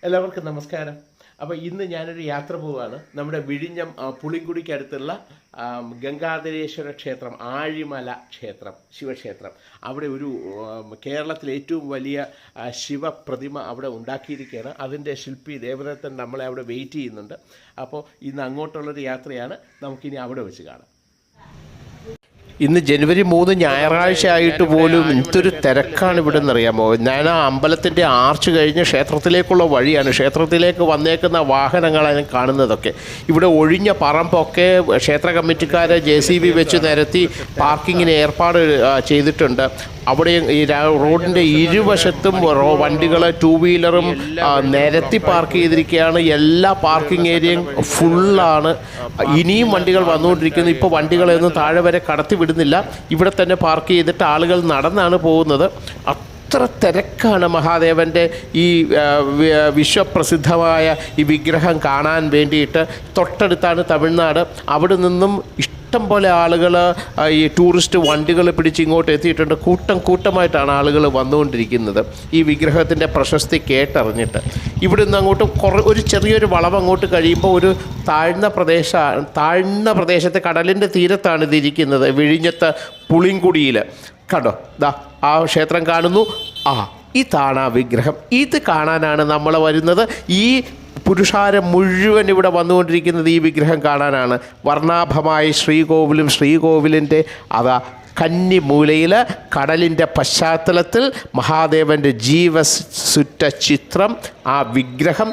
എല്ലാവർക്കും നമസ്കാരം. അപ്പോൾ ഇന്ന് ഞാനൊരു യാത്ര പോവുകയാണ്. നമ്മുടെ വിഴിഞ്ഞം പുളിങ്കുടിക്കടുത്തുള്ള ഗംഗാധരേശ്വര ക്ഷേത്രം, ആഴിമല ക്ഷേത്രം, ശിവക്ഷേത്രം. അവിടെ ഒരു കേരളത്തിലെ ഏറ്റവും വലിയ ശിവപ്രതിമ അവിടെ ഉണ്ടാക്കിയിരിക്കുകയാണ്. അതിൻ്റെ ശില്പി ദേവദത്തൻ നമ്മളെ അവിടെ വെയിറ്റ് ചെയ്യുന്നുണ്ട്. അപ്പോൾ ഇന്ന് അങ്ങോട്ടുള്ളൊരു യാത്രയാണ്. നമുക്കിനി അവിടെ വെച്ച് കാണാം. ഇന്ന് ജനുവരി 3 ഞായറാഴ്ച ആയിട്ട് പോലും എന്തൊരു തിരക്കാണ് ഇവിടെ നിന്നറിയാമോ. ഞാൻ ആ അമ്പലത്തിൻ്റെ ആർച്ച് കഴിഞ്ഞ് ക്ഷേത്രത്തിലേക്കുള്ള വഴിയാണ്. ക്ഷേത്രത്തിലേക്ക് വന്നേക്കുന്ന വാഹനങ്ങളാണ് കാണുന്നതൊക്കെ. ഇവിടെ ഒഴിഞ്ഞ പറമ്പൊക്കെ ക്ഷേത്ര കമ്മിറ്റിക്കാരെ JCB വെച്ച് നിരത്തി പാർക്കിങ്ങിന് ഏർപ്പാട് ചെയ്തിട്ടുണ്ട്. അവിടെ ഈ റോഡിൻ്റെ ഇരുവശത്തും വണ്ടികൾ, 2 വീലറും നിരത്തി പാർക്ക് ചെയ്തിരിക്കുകയാണ്. എല്ലാ പാർക്കിംഗ് ഏരിയയും ഫുള്ളാണ്. ഇനിയും വണ്ടികൾ വന്നുകൊണ്ടിരിക്കുന്നു. ഇപ്പോൾ വണ്ടികളൊന്നും താഴെ വരെ കടത്തി വിടുന്നില്ല. ഇവിടെ തന്നെ പാർക്ക് ചെയ്തിട്ട് ആളുകൾ നടന്നാണ് പോകുന്നത്. അത്ര തിരക്കാണ് മഹാദേവൻ്റെ ഈ വിശ്വപ്രസിദ്ധമായ ഈ വിഗ്രഹം കാണാൻ വേണ്ടിയിട്ട്. തൊട്ടടുത്താണ് തമിഴ്നാട്. അവിടെ നിന്നും ഇഷ്ടം പോലെ ആളുകൾ ഈ ടൂറിസ്റ്റ് വണ്ടികൾ പിടിച്ച് ഇങ്ങോട്ട് എത്തിയിട്ടുണ്ട്. കൂട്ടമായിട്ടാണ് ആളുകൾ വന്നുകൊണ്ടിരിക്കുന്നത് ഈ വിഗ്രഹത്തിൻ്റെ പ്രശസ്തി കേട്ടറിഞ്ഞിട്ട്. ഇവിടെ നിന്ന് അങ്ങോട്ട് ഒരു ചെറിയൊരു വളവ് അങ്ങോട്ട് കഴിയുമ്പോൾ ഒരു താഴ്ന്ന പ്രദേശത്ത് കടലിൻ്റെ തീരത്താണ് ഇതിരിക്കുന്നത്. വിഴിഞ്ഞത്ത് പുളിങ്കുടിയിൽ കണ്ടോ, ദാ ആ ക്ഷേത്രം കാണുന്നു. ഇതാണ് ആ വിഗ്രഹം. ഇത് കാണാനാണ് നമ്മൾ വരുന്നത്. ഈ പുരുഷാരം മുഴുവൻ ഇവിടെ വന്നുകൊണ്ടിരിക്കുന്നത് ഈ വിഗ്രഹം കാണാനാണ്. വർണ്ണാഭമായ ശ്രീകോവിലിൻ്റെ കന്നിമൂലയിൽ കടലിൻ്റെ പശ്ചാത്തലത്തിൽ മഹാദേവൻ്റെ ജീവസുറ്റ ചിത്രം, ആ വിഗ്രഹം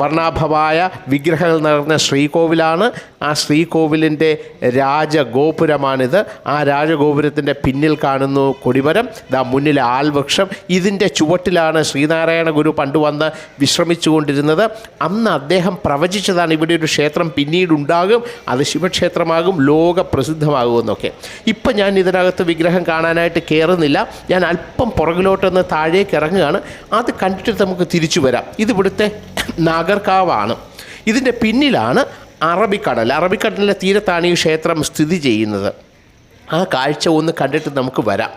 വർണ്ണാഭമായ വിഗ്രഹങ്ങൾ നിറഞ്ഞ ശ്രീകോവിലാണ്. ആ ശ്രീകോവിലിൻ്റെ രാജഗോപുരമാണിത്. ആ രാജഗോപുരത്തിൻ്റെ പിന്നിൽ കാണുന്നു കൊടിമരം, മുന്നിൽ ആൽവൃക്ഷം. ഇതിൻ്റെ ചുവട്ടിലാണ് ശ്രീനാരായണ ഗുരു പണ്ട് വന്ന് വിശ്രമിച്ചുകൊണ്ടിരുന്നത്. അന്ന് അദ്ദേഹം പ്രവചിച്ചതാണ് ഇവിടെ ഒരു ക്ഷേത്രം പിന്നീടുണ്ടാകും, അത് ശിവക്ഷേത്രമാകും, ലോക പ്രസിദ്ധമാകുമെന്നൊക്കെ. ഇപ്പം ഞാൻ ഇതിനകത്ത് വിഗ്രഹം കാണാനായിട്ട് കയറുന്നില്ല. ഞാൻ അല്പം പുറകിലോട്ടൊന്ന് താഴേക്ക് ഇറങ്ങുകയാണ്. അത് കണ്ടിട്ട് നമുക്ക് തിരിച്ചു വരാം. ഇതിവിടുത്തെ നാഗർകാവാണ്. ഇതിൻ്റെ പിന്നിലാണ് അറബിക്കടലിൻ്റെ തീരത്താണ് ഈ ക്ഷേത്രം സ്ഥിതി ചെയ്യുന്നത്. ആ കാഴ്ച ഒന്ന് കണ്ടിട്ട് നമുക്ക് വരാം.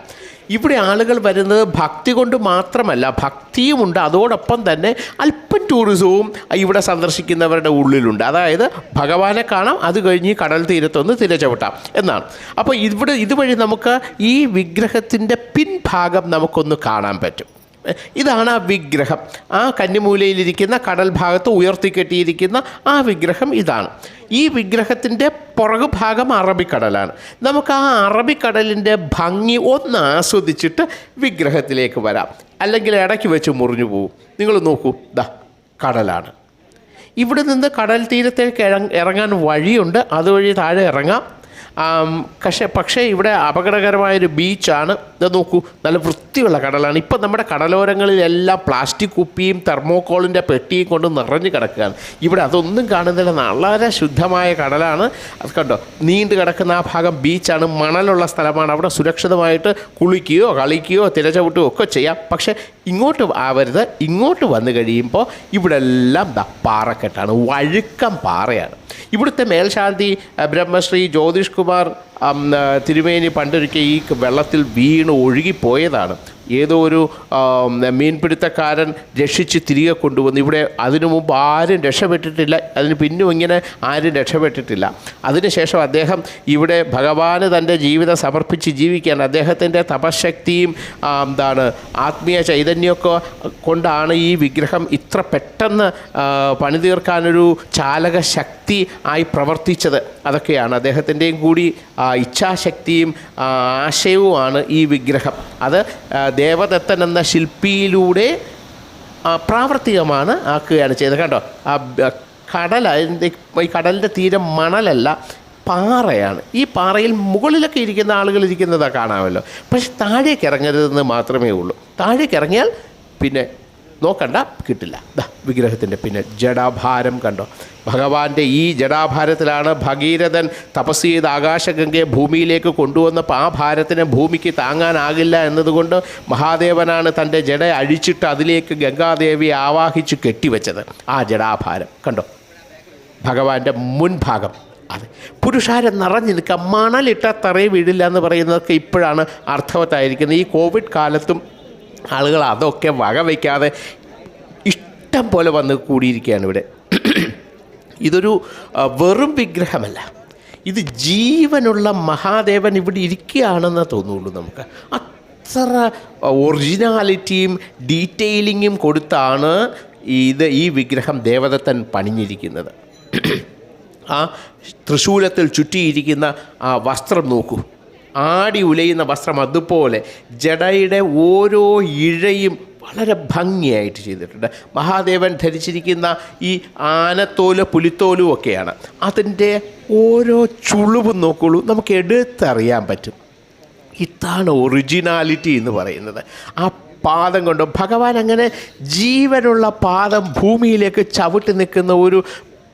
ഇവിടെ ആളുകൾ വരുന്നത് ഭക്തി കൊണ്ട് മാത്രമല്ല, ഭക്തിയുമുണ്ട്, അതോടൊപ്പം തന്നെ അല്പം ടൂറിസവും ഇവിടെ സന്ദർശിക്കുന്നവരുടെ ഉള്ളിലുണ്ട്. അതായത് ഭഗവാനെ കാണാം, അത് കഴിഞ്ഞ് കടൽ തീരത്തൊന്ന് തിരച്ചവിട്ടാം എന്നാണ്. അപ്പോൾ ഇതുവഴി നമുക്ക് ഈ വിഗ്രഹത്തിൻ്റെ പിൻഭാഗം നമുക്കൊന്ന് കാണാൻ പറ്റും. ഇതാണ് ആ വിഗ്രഹം. ആ കന്നിമൂലയിലിരിക്കുന്ന കടൽ ഭാഗത്ത് ഉയർത്തിക്കെട്ടിയിരിക്കുന്ന ആ വിഗ്രഹം ഇതാണ്. ഈ വിഗ്രഹത്തിൻ്റെ പുറകുഭാഗം അറബിക്കടലാണ്. നമുക്ക് ആ അറബിക്കടലിൻ്റെ ഭംഗി ഒന്ന് ആസ്വദിച്ചിട്ട് വിഗ്രഹത്തിലേക്ക് വരാം. അല്ലെങ്കിൽ ഇടയ്ക്ക് വെച്ച് മുറിഞ്ഞു പോകും. നിങ്ങൾ നോക്കൂ, കടലാണ്. ഇവിടെ നിന്ന് കടൽ തീരത്തേക്ക് ഇറങ്ങാൻ വഴിയുണ്ട്. അതുവഴി താഴെ ഇറങ്ങാം. പക്ഷേ ഇവിടെ അപകടകരമായൊരു ബീച്ചാണ്. ഇത് നോക്കൂ, നല്ല വൃത്തിയുള്ള കടലാണ്. ഇപ്പം നമ്മുടെ കടലോരങ്ങളിലെല്ലാം പ്ലാസ്റ്റിക് കുപ്പിയും തെർമോക്കോളിൻ്റെ പെട്ടിയും കൊണ്ട് നിറഞ്ഞു കിടക്കുകയാണ്. ഇവിടെ അതൊന്നും കാണുന്നില്ല. വളരെ ശുദ്ധമായ കടലാണ്. അത് കണ്ടോ, നീണ്ടു കിടക്കുന്ന ആ ഭാഗം ബീച്ചാണ്. മണലുള്ള സ്ഥലമാണ്. അവിടെ സുരക്ഷിതമായിട്ട് കുളിക്കുകയോ കളിക്കുകയോ തിരച്ചവിട്ടുകയോ ഒക്കെ ചെയ്യാം. പക്ഷേ ഇങ്ങോട്ട് ആവരുത്. ഇങ്ങോട്ട് വന്നു കഴിയുമ്പോൾ ഇവിടെ എല്ലാം പാറക്കെട്ടാണ്, വഴുക്കം പാറയാണ്. ഇവിടുത്തെ മേൽശാന്തി ബ്രഹ്മശ്രീ ജ്യോതിഷ് കുമാർ തിരുമേനി പണ്ടൊരിക്കൽ ഈ വെള്ളത്തിൽ വീണ് ഒഴുകിപ്പോയതാണ്. ഏതോ ഒരു മീൻപിടുത്തക്കാരൻ രക്ഷിച്ച് തിരികെ കൊണ്ടുവന്നു. ഇവിടെ അതിനു മുമ്പ് ആരും രക്ഷപ്പെട്ടിട്ടില്ല. അതിന് പിന്നും ഇങ്ങനെ ആരും രക്ഷപ്പെട്ടിട്ടില്ല. അതിനുശേഷം അദ്ദേഹം ഇവിടെ ഭഗവാന് തൻ്റെ ജീവിതം സമർപ്പിച്ച് ജീവിക്കുകയാണ്. അദ്ദേഹത്തിൻ്റെ തപശക്തിയും ആത്മീയ ചൈതന്യമൊക്കെ കൊണ്ടാണ് ഈ വിഗ്രഹം ഇത്ര പെട്ടെന്ന് പണിതീർക്കാനൊരു ചാലക ശക്തി ആയി പ്രവർത്തിച്ചത്. അതൊക്കെയാണ് അദ്ദേഹത്തിൻ്റെയും കൂടി ഇച്ഛാശക്തിയും ആശയവുമാണ് ഈ വിഗ്രഹം. അത് ദേവദത്തൻ എന്ന ശില്പിയിലൂടെ പ്രാവർത്തികമാണ് ആക്കുകയാണ് ചെയ്തത്. കണ്ടോ, ഈ കടലിൻ്റെ തീരം മണലല്ല, പാറയാണ്. ഈ പാറയിൽ മുകളിലൊക്കെ ഇരിക്കുന്ന ആളുകൾ ഇരിക്കുന്നതാണ് കാണാമല്ലോ. പക്ഷെ താഴേക്ക് ഇറങ്ങരുതെന്ന് മാത്രമേ ഉള്ളൂ. താഴേക്ക് ഇറങ്ങിയാൽ പിന്നെ നോക്കണ്ട, കിട്ടില്ല. വിഗ്രഹത്തിൻ്റെ പിന്നെ ജടാഭാരം കണ്ടോ. ഭഗവാന്റെ ഈ ജടാഭാരത്തിലാണ് ഭഗീരഥൻ തപസ് ചെയ്ത് ആകാശഗംഗയെ ഭൂമിയിലേക്ക് കൊണ്ടുവന്നപ്പോൾ ആ ഭാരത്തിനെ ഭൂമിക്ക് താങ്ങാനാകില്ല എന്നതുകൊണ്ട് മഹാദേവനാണ് തൻ്റെ ജട അഴിച്ചിട്ട് അതിലേക്ക് ഗംഗാദേവിയെ ആവാഹിച്ച് കെട്ടിവെച്ചത്. ആ ജടാഭാരം കണ്ടോ, ഭഗവാന്റെ മുൻഭാഗം. അതെ, പുരുഷാരം നിറഞ്ഞു നിൽക്കുക. മണലിട്ട തറയെ വീടില്ല എന്ന് പറയുന്നതൊക്കെ ഇപ്പോഴാണ് അർത്ഥവത്തായിരിക്കുന്നത്. ഈ കോവിഡ് കാലത്തും ആളുകൾ അതൊക്കെ വകവയ്ക്കാതെ ഇഷ്ടം പോലെ വന്ന് കൂടിയിരിക്കുകയാണ് ഇവിടെ. ഇതൊരു വെറും വിഗ്രഹമല്ല, ഇത് ജീവനുള്ള മഹാദേവൻ ഇവിടെ ഇരിക്കുകയാണെന്ന് തോന്നുള്ളൂ നമുക്ക്. അത്ര ഒറിജിനാലിറ്റിയും ഡീറ്റെയിലിങ്ങും കൊടുത്താണ് ഈ വിഗ്രഹം ദേവദത്തൻ പണിഞ്ഞിരിക്കുന്നത്. ആ തൃശൂലത്തിൽ ചുറ്റിയിരിക്കുന്ന ആ വസ്ത്രം നോക്കൂ, ആടി ഉലയുന്ന വസ്ത്രം. അതുപോലെ ജടയുടെ ഓരോ ഇഴയും വളരെ ഭംഗിയായിട്ട് ചെയ്തിട്ടുണ്ട്. മഹാദേവൻ ധരിച്ചിരിക്കുന്ന ഈ ആനത്തോല് പുലിത്തോലും ഒക്കെയാണ്. അതിൻ്റെ ഓരോ ചുളിവും നോക്കുള്ളൂ, നമുക്ക് എടുത്തറിയാൻ പറ്റും. ഇതാണ് ഒറിജിനാലിറ്റി എന്ന് പറയുന്നത്. ആ പാദം കൊണ്ട് ഭഗവാൻ അങ്ങനെ ജീവനുള്ള പാദം ഭൂമിയിലേക്ക് ചവിട്ടി നിൽക്കുന്ന ഒരു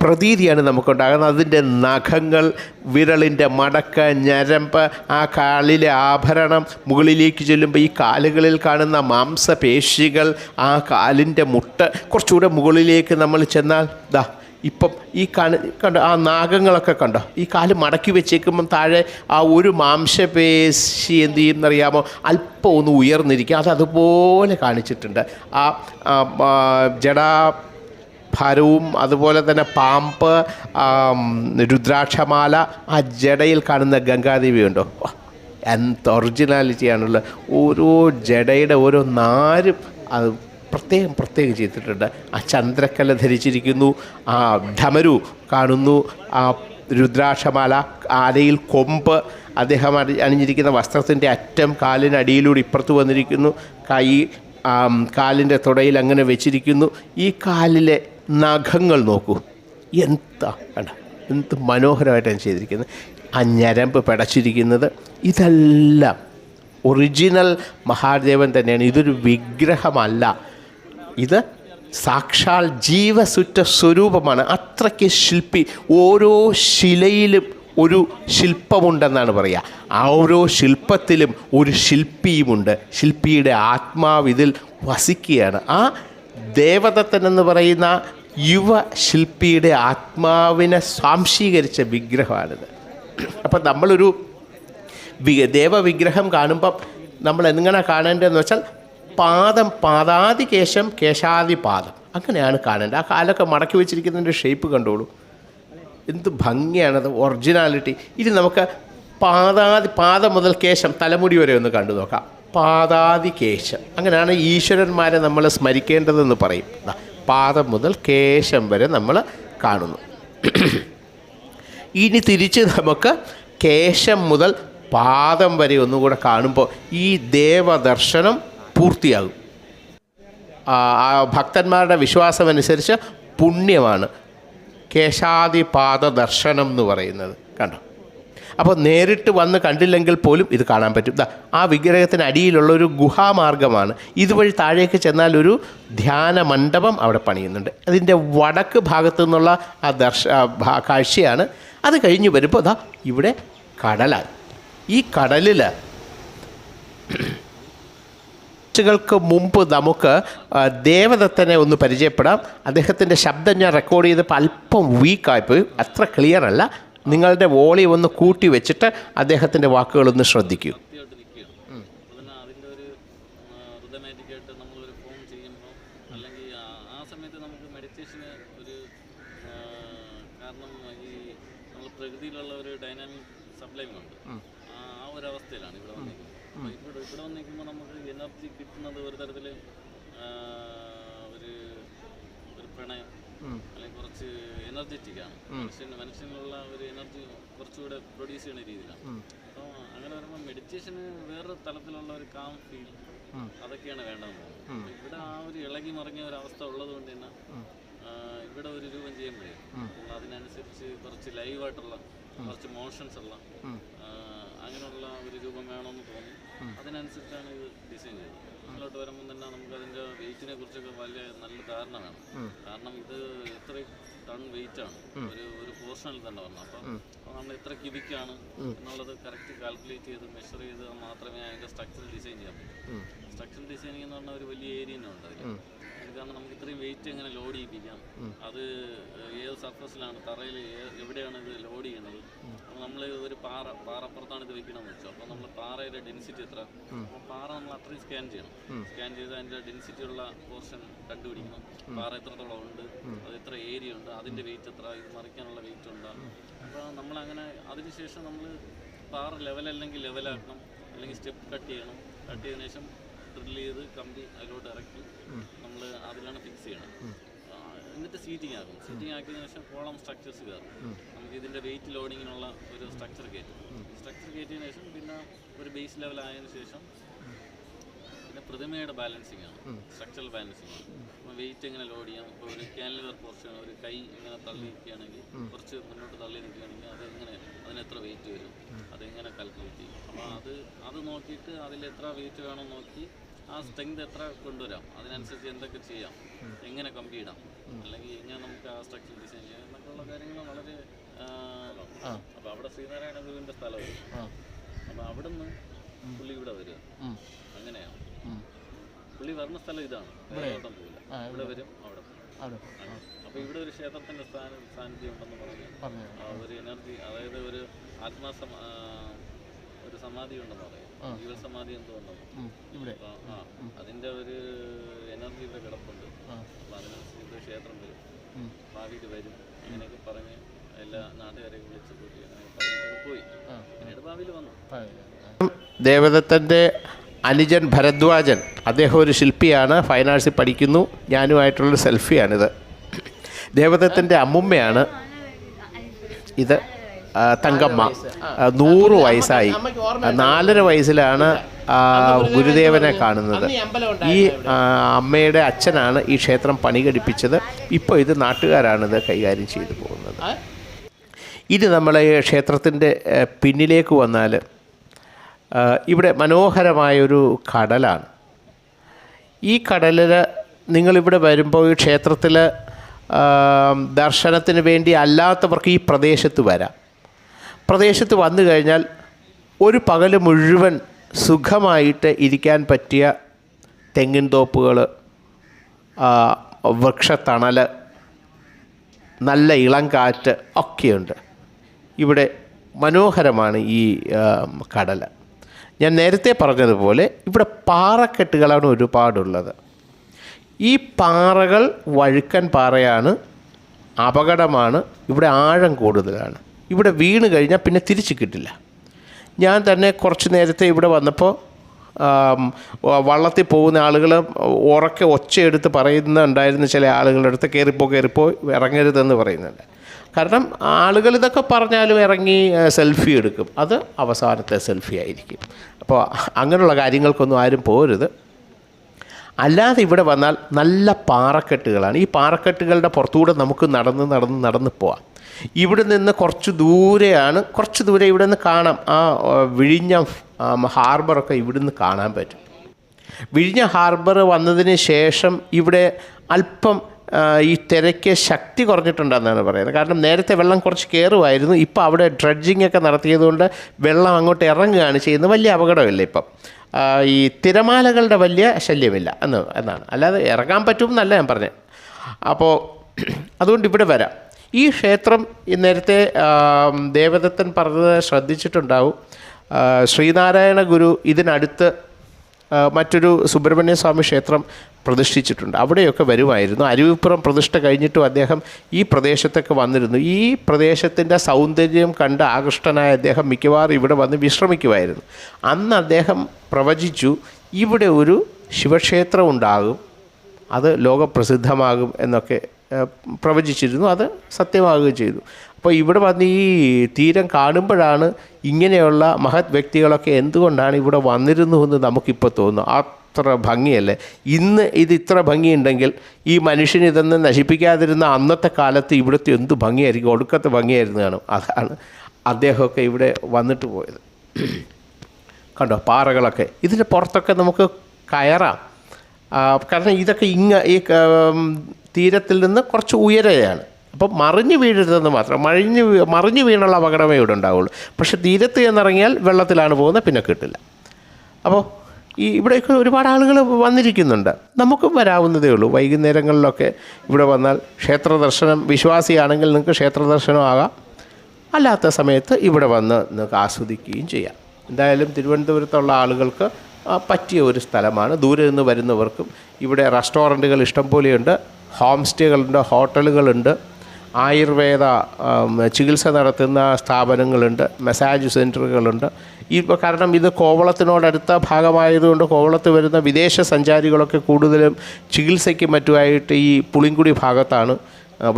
പ്രതീതിയാണ് നമുക്കുണ്ടാകുന്നത്. അതിൻ്റെ നഖങ്ങൾ, വിരലിൻ്റെ മടക്ക്, ഞരമ്പ്, ആ കാലിലെ ആഭരണം, മുകളിലേക്ക് ചെല്ലുമ്പോൾ ഈ കാലുകളിൽ കാണുന്ന മാംസപേശികൾ, ആ കാലിൻ്റെ മുട്ട്, കുറച്ചുകൂടെ മുകളിലേക്ക് നമ്മൾ ചെന്നാൽ ദാ ഇപ്പം ഈ കണ്ടോ ആ നാഗങ്ങളൊക്കെ കണ്ടോ, ഈ കാല് മടക്കി വെച്ചേക്കുമ്പം താഴെ ആ ഒരു മാംസപേശി എന്ത് ചെയ്യുന്നറിയാമോ, അല്പം ഒന്ന് ഉയർന്നിരിക്കുക. അതുപോലെ കാണിച്ചിട്ടുണ്ട്. ആ ജടാഭാരവും അതുപോലെ തന്നെ പാമ്പ്, രുദ്രാക്ഷമാല, ആ ജടയിൽ കാണുന്ന ഗംഗാദേവി ഉണ്ടോ, എന്ത് ഒറിജിനാലിറ്റിയാണുള്ളത്. ഓരോ ജടയുടെ ഓരോ നാരും അത് പ്രത്യേകം ചെയ്തിട്ടുണ്ട്. ആ ചന്ദ്രക്കല ധരിച്ചിരിക്കുന്നു, ആ ഢമരു കാണുന്നു, ആ രുദ്രാക്ഷമാല, ആലയിൽ കൊമ്പ്, അദ്ദേഹം അണിഞ്ഞിരിക്കുന്ന വസ്ത്രത്തിൻ്റെ അറ്റം കാലിനടിയിലൂടെ ഇപ്പുറത്ത് വന്നിരിക്കുന്നു, കൈ കാലിൻ്റെ തുടയിൽ അങ്ങനെ വെച്ചിരിക്കുന്നു. ഈ കാലിലെ നഖങ്ങൾ നോക്കൂ, എന്താ കണ്ട, എന്ത് മനോഹരമായിട്ടാണ് ചെയ്തിരിക്കുന്നത്. ആ ഞരമ്പ് പിടച്ചിരിക്കുന്നത്, ഇതെല്ലാം ഒറിജിനൽ മഹാദേവൻ തന്നെയാണ്. ഇതൊരു വിഗ്രഹമല്ല, ഇത് സാക്ഷാൽ ജീവസുറ്റ സ്വരൂപമാണ്. അത്രയ്ക്ക് ശില്പി, ഓരോ ശിലയിലും ഒരു ശില്പമുണ്ടെന്നാണ് പറയുക. ആ ഓരോ ശില്പത്തിലും ഒരു ശില്പിയുമുണ്ട്. ശില്പിയുടെ ആത്മാവ് ഇതിൽ വസിക്കുകയാണ്. ആ ദേവദത്തൻ എന്ന് പറയുന്ന യുവ ശില്പിയുടെ ആത്മാവിനെ സ്വാംശീകരിച്ച വിഗ്രഹമാണിത്. അപ്പം നമ്മളൊരു ദേവവിഗ്രഹം കാണുമ്പം നമ്മൾ എങ്ങനെ കാണേണ്ടതെന്ന് വെച്ചാൽ പാദാദികേശം കേശാദിപാദം, അങ്ങനെയാണ് കാണേണ്ടത്. ആ കാലൊക്കെ മടക്കി വെച്ചിരിക്കുന്നതിൻ്റെ ഷേപ്പ് കണ്ടോളൂ, എന്ത് ഭംഗിയാണത്, ഒറിജിനാലിറ്റി. ഇനി നമുക്ക് പാദം മുതൽ കേശം, തലമുടി വരെ ഒന്ന് കണ്ടു നോക്കാം. പാദാദികേശം, അങ്ങനെയാണ് ഈശ്വരന്മാരെ നമ്മൾ സ്മരിക്കേണ്ടതെന്ന് പറയും. പാദം മുതൽ കേശം വരെ നമ്മൾ കാണുന്നു. ഇനി തിരിച്ച് നമുക്ക് കേശം മുതൽ പാദം വരെ ഒന്നുകൂടെ കാണുമ്പോൾ ഈ ദേവദർശനം പൂർത്തിയാകും. ഭക്തന്മാരുടെ വിശ്വാസമനുസരിച്ച് പുണ്യമാണ് കേശാദിപാദ ദർശനം എന്ന് പറയുന്നത്. കണ്ടോ, അപ്പോൾ നേരിട്ട് വന്ന് കണ്ടില്ലെങ്കിൽ പോലും ഇത് കാണാൻ പറ്റും. ആ വിഗ്രഹത്തിന് അടിയിലുള്ള ഒരു ഗുഹാമാർഗമാണ്. ഇതുവഴി താഴേക്ക് ചെന്നാൽ ഒരു ധ്യാന മണ്ഡപം അവിടെ പണിയുന്നുണ്ട്. അതിൻ്റെ വടക്ക് ഭാഗത്തു നിന്നുള്ള ആ കാഴ്ചയാണ്. അത് കഴിഞ്ഞ് വരുമ്പോൾ ഇവിടെ കടലാണ്. ഈ കടലിൽ ൾക്ക് മുമ്പ് നമുക്ക് ദേവദത്തനെ ഒന്ന് പരിചയപ്പെടാം. അദ്ദേഹത്തിൻ്റെ ശബ്ദം ഞാൻ റെക്കോർഡ് ചെയ്തപ്പോൾ അല്പം വീക്കായിപ്പോയി, അത്ര ക്ലിയർ അല്ല. നിങ്ങളുടെ വോളിയം ഒന്ന് കൂട്ടി വെച്ചിട്ട് അദ്ദേഹത്തിൻ്റെ വാക്കുകളൊന്ന് ശ്രദ്ധിക്കൂ. പ്രകൃതിയിലുള്ള ഒരു ഡൈനാമിക് സപ്ലൈങ് ഉണ്ട്. ആ ഒരു അവസ്ഥയിലാണ് ഇവിടെ വന്നിരിക്കുന്നത്. ഇവിടെ വന്നിരിക്കുമ്പോൾ നമുക്ക് എനർജി കിട്ടുന്നത് ഒരു തരത്തിൽ ഒരു പ്രണയം അല്ലെങ്കിൽ കുറച്ച് എനർജറ്റിക്കാണ്. മനുഷ്യനുള്ള ഒരു എനർജി കുറച്ചുകൂടെ പ്രൊഡ്യൂസ് ചെയ്യുന്ന രീതിയിലാണ്. അപ്പോൾ അങ്ങനെ വരുമ്പോൾ മെഡിറ്റേഷന് വേറൊരു തലത്തിലുള്ള ഒരു കാം ഫീൽ അതൊക്കെയാണ് വേണ്ടതെന്ന് തോന്നുന്നത്. ഇവിടെ ആ ഒരു ഇളകി മറിഞ്ഞ ഒരു അവസ്ഥ ഉള്ളത് കൊണ്ട് തന്നെ ഇവിടെ ഒരു രൂപം ചെയ്യുമ്പോഴേ അതിനനുസരിച്ച് കുറച്ച് ലൈവായിട്ടുള്ള കുറച്ച് മോഷൻസ് ഉള്ള അങ്ങനെയുള്ള ഒരു രൂപം വേണമെന്ന് തോന്നി. അതിനനുസരിച്ചാണ് ഇത് ഡിസൈൻ ചെയ്തത്. മുന്നോട്ട് വരുമ്പോൾ തന്നെ നമുക്ക് അതിൻ്റെ വെയിറ്റിനെ കുറിച്ചൊക്കെ വലിയ നല്ല ധാരണ വേണം. കാരണം ഇത് എത്ര ടൺ വെയിറ്റാണ് ഒരു പോർഷനിൽ തന്നെ വരണം. അപ്പം നമ്മൾ എത്ര ക്യൂബിക്കാണ് എന്നുള്ളത് കറക്റ്റ് കാൽക്കുലേറ്റ് ചെയ്ത് മെഷർ ചെയ്ത് മാത്രമേ അതിൻ്റെ സ്ട്രക്ചർ ഡിസൈൻ ചെയ്യാൻ പറ്റൂ. സ്ട്രക്ചർ ഡിസൈനിങ് എന്ന് പറഞ്ഞാൽ ഒരു വലിയ ഏരിയ തന്നെ ഉണ്ട്. അതിൽ കാരണം നമുക്ക് ഇത്രയും വെയിറ്റ് എങ്ങനെ ലോഡ് ചെയ്യിപ്പിക്കാം, അത് ഏത് സർഫസിലാണ്, തറയിൽ എവിടെയാണ് ഇത് ലോഡ് ചെയ്യണത്. അപ്പോൾ നമ്മൾ ഒരു പാറപ്പുറത്താണ് ഇത് വെക്കണമെന്ന് വെച്ചോ. അപ്പോൾ നമ്മൾ പാറയുടെ ഡെൻസിറ്റി എത്ര, അപ്പോൾ പാറ നമ്മൾ അത്രയും സ്കാൻ ചെയ്യണം. സ്കാൻ ചെയ്ത് അതിൻ്റെ ഡെൻസിറ്റി ഉള്ള പോർഷൻ കണ്ടുപിടിക്കണം. പാറ എത്രത്തോളം ഉണ്ട്, അത് എത്ര ഏരിയ ഉണ്ട്, അതിൻ്റെ വെയിറ്റ് എത്ര, ഇത് മറിക്കാനുള്ള വെയിറ്റ് ഉണ്ടാകും. അപ്പോൾ നമ്മളങ്ങനെ അതിനുശേഷം നമ്മൾ പാറ ലെവലല്ലെങ്കിൽ ലെവലാക്കണം, അല്ലെങ്കിൽ സ്റ്റെപ്പ് കട്ട് ചെയ്യണം. കട്ട് ചെയ്തതിനു ശേഷം ഡ്രില്ല് ചെയ്ത് കമ്പി അതിലോട്ട് ഇറക്കി നമ്മൾ അതിലാണ് ഫിക്സ് ചെയ്യണം. എന്നിട്ട് സീറ്റിംഗ് ആക്കും. സീറ്റിംഗ് ആക്കിയതിനു ശേഷം കോളം സ്ട്രക്ചേഴ്സ് കയറും. നമുക്ക് ഇതിൻ്റെ വെയിറ്റ് ലോഡിങ്ങിനുള്ള ഒരു സ്ട്രക്ചർ കയറ്റും. സ്ട്രക്ചർ കയറ്റിയതിനു ശേഷം പിന്നെ ഒരു ബേസ് ലെവൽ ആയതിനു ശേഷം പിന്നെ പ്രതിമയുടെ ബാലൻസിങ് ആണ്, സ്ട്രക്ചറൽ ബാലൻസിങ് ആണ്. അപ്പോൾ വെയിറ്റ് എങ്ങനെ ലോഡ് ചെയ്യാം. ഇപ്പോൾ ഒരു ക്യാൻലിവർ പോർഷൻ, ഒരു കൈ ഇങ്ങനെ തള്ളി നിൽക്കുകയാണെങ്കിൽ, കുറച്ച് മുന്നോട്ട് തള്ളി നിൽക്കുകയാണെങ്കിൽ അതെങ്ങനെ, അതിനെത്ര വെയിറ്റ് വരും, അതെങ്ങനെ കാൽക്കുലേറ്റ് ചെയ്യും. അപ്പോൾ അത് നോക്കിയിട്ട് അതിൽ എത്ര വെയിറ്റ് വേണമെന്ന് നോക്കി ആ സ്ട്രെങ്ത് എത്ര കൊണ്ടുവരാം, അതിനനുസരിച്ച് എന്തൊക്കെ ചെയ്യാം, എങ്ങനെ കമ്പിയിടാം, അല്ലെങ്കിൽ എങ്ങനെ നമുക്ക് ആ സ്ട്രക്ചർ ഡിസൈൻ ചെയ്യാം എന്നൊക്കെയുള്ള കാര്യങ്ങൾ വളരെ. അപ്പോൾ അവിടെ ശ്രീനാരായണ ഗുരുവിൻ്റെ സ്ഥലം വരും. അപ്പോൾ അവിടെ നിന്ന് പുള്ളി ഇവിടെ വരിക, അങ്ങനെയാണ് പുള്ളി വരുന്ന സ്ഥലം. ഇതാണ് വേറോട്ടം പോകില്ല, ഇവിടെ വരും, അവിടെ. അപ്പോൾ ഇവിടെ ഒരു ക്ഷേത്രത്തിൻ്റെ സാന്നിധ്യം ഉണ്ടെന്ന് പറഞ്ഞു. ഒരു എനർജി, അതായത് ഒരു ഒരു സമാധി ഉണ്ടെന്ന് പറയും, ജീവസമാധി എന്തുകൊണ്ടെന്ന് ഇവിടെ. അതിൻ്റെ ഒരു എനർജി ഇവിടെ കിടപ്പുണ്ട്. അപ്പോൾ അതിനനുസരിച്ച് ക്ഷേത്രം വരും, ഭാവിയിൽ വരും, അങ്ങനെയൊക്കെ പറഞ്ഞ് എല്ലാ നാട്ടുകാരെയും വിളിച്ച് കൂട്ടി അങ്ങനെ പറഞ്ഞിട്ട് പോയി. പിന്നീട് ഭാവിയിൽ വന്നു. ദേവദത്തൻ്റെ അനുജൻ ഭരദ്വാജൻ, അദ്ദേഹം ഒരു ശില്പിയാണ്, ഫൈൻ ആർട്സിൽ പഠിക്കുന്നു. ഞാനുമായിട്ടുള്ളൊരു സെൽഫിയാണിത്. ദേവദത്തൻ്റെ അമ്മുമ്മയാണ് ഇത്. തങ്കമ്മ 100 വയസ്സായി. 4.5 വയസ്സിലാണ് ഗുരുദേവനെ കാണുന്നത്. ഈ അമ്മയുടെ അച്ഛനാണ് ഈ ക്ഷേത്രം പണി കഴിപ്പിച്ചത്. ഇപ്പോൾ ഇത് നാട്ടുകാരാണിത് കൈകാര്യം ചെയ്തു പോകുന്നത്. ഇത് നമ്മളെ ക്ഷേത്രത്തിൻ്റെ പിന്നിലേക്ക് വന്നാൽ ഇവിടെ മനോഹരമായൊരു കടലാണ്. ഈ കടലിൽ നിങ്ങളിവിടെ വരുമ്പോൾ ഈ ക്ഷേത്രത്തിൽ ദർശനത്തിന് വേണ്ടി അല്ലാത്തവർക്ക് ഈ പ്രദേശത്ത് വരാം. പ്രദേശത്ത് വന്നു കഴിഞ്ഞാൽ ഒരു പകൽ മുഴുവൻ സുഖമായിട്ട് ഇരിക്കാൻ പറ്റിയ തെങ്ങിൻ തോപ്പുകൾ, വൃക്ഷത്തണൽ, നല്ല ഇളം കാറ്റ് ഒക്കെയുണ്ട്. ഇവിടെ മനോഹരമാണ് ഈ കടൽ. ഞാൻ നേരത്തെ പറഞ്ഞതുപോലെ ഇവിടെ പാറക്കെട്ടുകളാണ് ഒരുപാടുള്ളത്. ഈ പാറകൾ വഴുക്കൻ പാറയാണ്, അപകടമാണ്, ഇവിടെ ആഴം കൂടുതലാണ്. ഇവിടെ വീണ് കഴിഞ്ഞാൽ പിന്നെ തിരിച്ച് കിട്ടില്ല. ഞാൻ തന്നെ കുറച്ച് നേരത്തെ ഇവിടെ വന്നപ്പോൾ വള്ളത്തിൽ പോകുന്ന ആളുകൾ ഉറക്കെ ഒച്ചയെടുത്ത് പറയുന്നുണ്ടായിരുന്നു, ചില ആളുകളുടെ അടുത്ത് കയറിപ്പോ ഇറങ്ങരുതെന്ന് പറയുന്നുണ്ട്. കാരണം ആളുകൾ ഇതൊക്കെ പറഞ്ഞാലും ഇറങ്ങി സെൽഫി എടുക്കും, അത് അവസാനത്തെ സെൽഫി ആയിരിക്കും. അപ്പോൾ അങ്ങനെയുള്ള കാര്യങ്ങൾക്കൊന്നും ആരും പോരുത്. അല്ലാതെ ഇവിടെ വന്നാൽ നല്ല പാറക്കെട്ടുകളാണ്. ഈ പാറക്കെട്ടുകളുടെ പുറത്തുകൂടെ നമുക്ക് നടന്ന് പോവാം. ഇവിടെ നിന്ന് കുറച്ച് ദൂരെ ഇവിടെ നിന്ന് കാണാം. ആ വിഴിഞ്ഞം ഹാർബറൊക്കെ ഇവിടുന്ന് കാണാൻ പറ്റും. വിഴിഞ്ഞ ഹാർബർ വന്നതിന് ശേഷം ഇവിടെ അല്പം ഈ തിരക്ക് ശക്തി കുറഞ്ഞിട്ടുണ്ടെന്നാണ് പറയുന്നത്. കാരണം നേരത്തെ വെള്ളം കുറച്ച് കയറുമായിരുന്നു. ഇപ്പോൾ അവിടെ ഡ്രഡ്ജിങ് ഒക്കെ നടത്തിയതുകൊണ്ട് വെള്ളം അങ്ങോട്ട് ഇറങ്ങുകയാണ് ചെയ്യുന്നത്. വലിയ അപകടമില്ല ഇപ്പം. ഈ തിരമാലകളുടെ വലിയ ശല്യമില്ല എന്നാണ്. അല്ലാതെ ഇറങ്ങാൻ പറ്റും എന്നല്ല ഞാൻ പറഞ്ഞത്. അപ്പോൾ അതുകൊണ്ട് ഇവിടെ വരാം. ഈ ക്ഷേത്രം നേരത്തെ ദേവദത്തൻ പറഞ്ഞത് ശ്രദ്ധിച്ചിട്ടുണ്ടാവും. ശ്രീനാരായണ ഗുരു ഇതിനടുത്ത് മറ്റൊരു സുബ്രഹ്മണ്യ സ്വാമി ക്ഷേത്രം പ്രതിഷ്ഠിച്ചിട്ടുണ്ട്. അവിടെയൊക്കെ വരുമായിരുന്നു. അരുവിപ്പുറം പ്രതിഷ്ഠ കഴിഞ്ഞിട്ടും അദ്ദേഹം ഈ പ്രദേശത്തൊക്കെ വന്നിരുന്നു. ഈ പ്രദേശത്തിൻ്റെ സൗന്ദര്യം കണ്ട് ആകൃഷ്ടനായ അദ്ദേഹം മിക്കവാറും ഇവിടെ വന്ന് വിശ്രമിക്കുമായിരുന്നു. അന്ന് അദ്ദേഹം പ്രവചിച്ചു, ഇവിടെ ഒരു ശിവക്ഷേത്രം ഉണ്ടാകും, അത് ലോകപ്രസിദ്ധമാകും എന്നൊക്കെ പ്രവചിച്ചിരുന്നു. അത് സത്യമാകുകയും ചെയ്തു. അപ്പോൾ ഇവിടെ വന്ന് ഈ തീരം കാണുമ്പോഴാണ് ഇങ്ങനെയുള്ള മഹത് വ്യക്തികളൊക്കെ എന്തുകൊണ്ടാണ് ഇവിടെ വന്നിരുന്നുവെന്ന് നമുക്കിപ്പോൾ തോന്നുന്നു. അത്ര ഭംഗിയല്ലേ. ഇന്ന് ഇത് ഇത്ര ഭംഗിയുണ്ടെങ്കിൽ ഈ മനുഷ്യൻ ഇതൊന്നും നശിപ്പിക്കാതിരുന്ന അന്നത്തെ കാലത്ത് ഇവിടുത്തെ എന്ത് ഭംഗിയായിരിക്കും, ഒടുക്കത്തെ ഭംഗിയായിരുന്നു കാണും. അതാണ് അദ്ദേഹമൊക്കെ ഇവിടെ വന്നിട്ട് പോയത്. കണ്ടോ പാറകളൊക്കെ. ഇതിൻ്റെ പുറത്തൊക്കെ നമുക്ക് കയറാം. കാരണം ഇതൊക്കെ ഈ തീരത്തിൽ നിന്ന് കുറച്ച് ഉയരെയാണ്. അപ്പം മറിഞ്ഞു വീഴരുതെന്ന് മാത്രം. മറിഞ്ഞു വീണുള്ള അപകടമേ ഇവിടെ ഉണ്ടാവുള്ളൂ. പക്ഷെ തീരത്ത് ചെന്നിറങ്ങിയാൽ വെള്ളത്തിലാണ് പോകുന്നത്, പിന്നെ കിട്ടില്ല. അപ്പോൾ ഇവിടെയൊക്കെ ഒരുപാട് ആളുകൾ വന്നിരിക്കുന്നുണ്ട്. നമുക്കും വരാവുന്നതേ ഉള്ളൂ. വൈകുന്നേരങ്ങളിലൊക്കെ ഇവിടെ വന്നാൽ ക്ഷേത്ര ദർശനം, വിശ്വാസിയാണെങ്കിൽ നിങ്ങൾക്ക് ക്ഷേത്ര ദർശനം ആകാം, അല്ലാത്ത സമയത്ത് ഇവിടെ വന്ന് നിങ്ങൾക്ക് ആസ്വദിക്കുകയും ചെയ്യാം. എന്തായാലും തിരുവനന്തപുരത്തുള്ള ആളുകൾക്ക് പറ്റിയ ഒരു സ്ഥലമാണ്. ദൂരെ നിന്ന് വരുന്നവർക്കും ഇവിടെ റെസ്റ്റോറൻറ്റുകൾ ഇഷ്ടം പോലെയുണ്ട്, ഹോം സ്റ്റേകളുണ്ട്, ഹോട്ടലുകളുണ്ട്, ആയുർവേദ ചികിത്സ നടത്തുന്ന സ്ഥാപനങ്ങളുണ്ട്, മസാജ് സെൻറ്ററുകളുണ്ട്. കാരണം ഇത് കോവളത്തിനോടടുത്ത ഭാഗമായതുകൊണ്ട് കോവളത്ത് വരുന്ന വിദേശ സഞ്ചാരികളൊക്കെ കൂടുതലും ചികിത്സയ്ക്കും മറ്റുമായിട്ട് ഈ പുളിങ്കുടി ഭാഗത്താണ്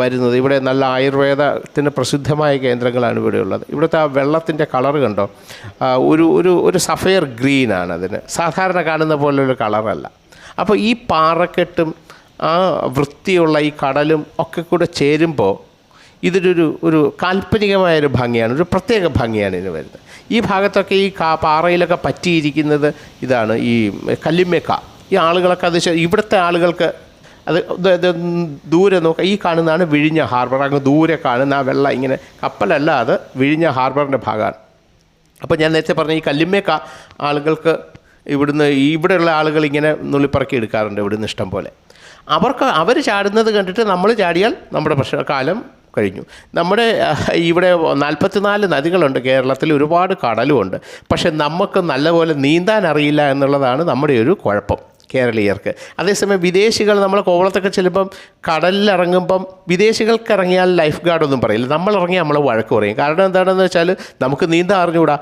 വരുന്നത്. ഇവിടെ നല്ല ആയുർവേദത്തിന് പ്രസിദ്ധമായ കേന്ദ്രങ്ങളാണ് ഇവിടെയുള്ളത്. ഇവിടുത്തെ ആ വെള്ളത്തിൻ്റെ കളറ് കണ്ടോ, ഒരു സഫയർ ഗ്രീനാണ്. അതിന് സാധാരണ കാണുന്ന പോലൊരു കളറല്ല. അപ്പോൾ ഈ പാറക്കെട്ടും ആ വൃത്തിയുള്ള ഈ കടലും ഒക്കെ കൂടെ ചേരുമ്പോൾ ഇതിനൊരു കാൽപ്പനികമായൊരു ഭംഗിയാണ്, ഒരു പ്രത്യേക ഭംഗിയാണ് ഇതിന് വരുന്നത്. ഈ ഭാഗത്തൊക്കെ ഈ പാറയിലൊക്കെ പറ്റിയിരിക്കുന്നത് ഇതാണ്, ഈ കല്ലിമേക്ക. ഈ ആളുകളൊക്കെ അത് ഇവിടുത്തെ ആളുകൾക്ക് അത് ദൂരെ നോക്കുക, ഈ കാണുന്നതാണ് വിഴിഞ്ഞ ഹാർബർ. അങ്ങ് ദൂരെ കാണുന്ന ആ വെള്ളം ഇങ്ങനെ കപ്പലല്ല, അത് വിഴിഞ്ഞ ഹാർബറിൻ്റെ ഭാഗമാണ്. അപ്പോൾ ഞാൻ നേരത്തെ പറഞ്ഞ ഈ കല്ലിമേക്ക ആളുകൾക്ക് ഇവിടെയുള്ള ആളുകൾ ഇങ്ങനെ നുള്ളിപ്പറക്കി എടുക്കാറുണ്ട് ഇവിടുന്ന് ഇഷ്ടം പോലെ. അവർ ചാടുന്നത് കണ്ടിട്ട് നമ്മൾ ചാടിയാൽ നമ്മുടെ കാലം കഴിഞ്ഞു. നമ്മുടെ ഇവിടെ 44 നദികളുണ്ട് കേരളത്തിൽ, ഒരുപാട് കടലുമുണ്ട്. പക്ഷെ നമുക്ക് നല്ലപോലെ നീന്താൻ അറിയില്ല എന്നുള്ളതാണ് നമ്മുടെ ഒരു കുഴപ്പം കേരളീയർക്ക്. അതേസമയം വിദേശികൾ, നമ്മൾ കോവളത്തൊക്കെ ചെല്ലുമ്പം കടലിലിറങ്ങുമ്പം വിദേശികൾക്ക് ഇറങ്ങിയാൽ ലൈഫ് ഗാർഡൊന്നും പറയില്ല, നമ്മളിറങ്ങിയാൽ നമ്മൾ വഴക്ക് പറയും. കാരണം എന്താണെന്ന് വെച്ചാൽ നമുക്ക് നീന്താൻ അറിഞ്ഞുകൂടാ.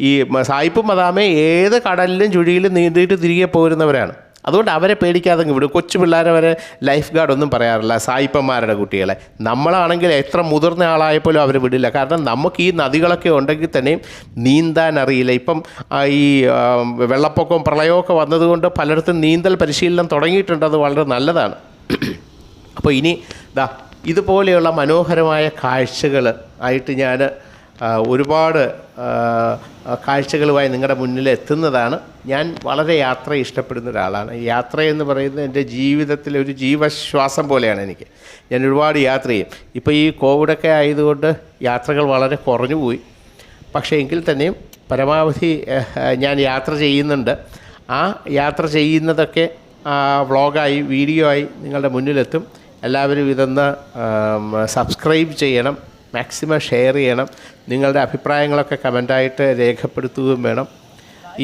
ഈ സായിപ്പും മദാമയും ഏത് കടലിലും ചുഴിയിലും നീന്തിയിട്ട് തിരികെ പോരുന്നവരാണ്. അതുകൊണ്ട് അവരെ പേടിക്കാതെ വിടും. കൊച്ചു പിള്ളേരെ വരെ ലൈഫ് ഗാർഡ് ഒന്നും പറയാറില്ല, സായിപ്പന്മാരുടെ കുട്ടികളെ. നമ്മളാണെങ്കിൽ എത്ര മുതിർന്ന ആളായപ്പോലും അവർ വിടില്ല. കാരണം നമുക്ക് ഈ നദികളൊക്കെ ഉണ്ടെങ്കിൽ തന്നെയും നീന്താൻ അറിയില്ല. ഇപ്പം ഈ വെള്ളപ്പൊക്കവും പ്രളയമൊക്കെ വന്നതുകൊണ്ട് പലയിടത്തും നീന്തൽ പരിശീലനം തുടങ്ങിയിട്ടുണ്ട്, അത് വളരെ നല്ലതാണ്. അപ്പോൾ ഇനി ഇതുപോലെയുള്ള മനോഹരമായ കാഴ്ചകൾ ആയിട്ട് ഞാൻ ഒരുപാട് കാഴ്ചകളുമായി നിങ്ങളുടെ മുന്നിൽ എത്തുന്നതാണ്. ഞാൻ വളരെ യാത്ര ഇഷ്ടപ്പെടുന്ന ഒരാളാണ്. യാത്രയെന്ന് പറയുന്നത് എൻ്റെ ജീവിതത്തിലെ ഒരു ജീവശ്വാസം പോലെയാണ് എനിക്ക്. ഞാൻ ഒരുപാട് യാത്ര ചെയ്യും. ഇപ്പോൾ ഈ കോവിഡൊക്കെ ആയതുകൊണ്ട് യാത്രകൾ വളരെ കുറഞ്ഞു പോയി. പക്ഷേ എങ്കിൽ തന്നെയും പരമാവധി ഞാൻ യാത്ര ചെയ്യുന്നുണ്ട്. ആ യാത്ര ചെയ്യുന്നതൊക്കെ വ്ളോഗായി, വീഡിയോ ആയി നിങ്ങളുടെ മുന്നിലെത്തും. എല്ലാവരും ഇതൊന്ന് സബ്സ്ക്രൈബ് ചെയ്യണം, മാക്സിമം ഷെയർ ചെയ്യണം. നിങ്ങളുടെ അഭിപ്രായങ്ങളൊക്കെ കമൻ്റായിട്ട് രേഖപ്പെടുത്തുകയും വേണം.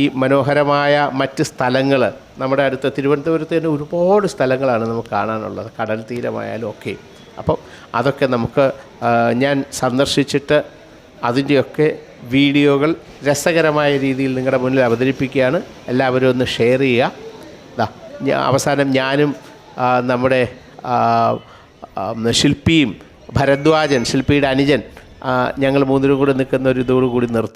ഈ മനോഹരമായ മറ്റ് സ്ഥലങ്ങൾ നമ്മുടെ അടുത്ത് തിരുവനന്തപുരത്ത് തന്നെ ഒരുപാട് സ്ഥലങ്ങളാണ് നമുക്ക് കാണാനുള്ളത്, കടൽ തീരമായാലും ഒക്കെ. അപ്പം അതൊക്കെ നമുക്ക് ഞാൻ സന്ദർശിച്ചിട്ട് അതിൻ്റെയൊക്കെ വീഡിയോകൾ രസകരമായ രീതിയിൽ നിങ്ങളുടെ മുന്നിൽ അവതരിപ്പിക്കുകയാണ്. എല്ലാവരും ഒന്ന് ഷെയർ ചെയ്യുക. അവസാനം ഞാനും നമ്മുടെ ശില്പിയും ഭരദ്വാജൻ, ശില്പിയുടെ അനുജൻ, ഞങ്ങൾ മൂന്നിനും കൂടെ നിൽക്കുന്ന ഒരു ഇതോടുകൂടി നിർത്താം.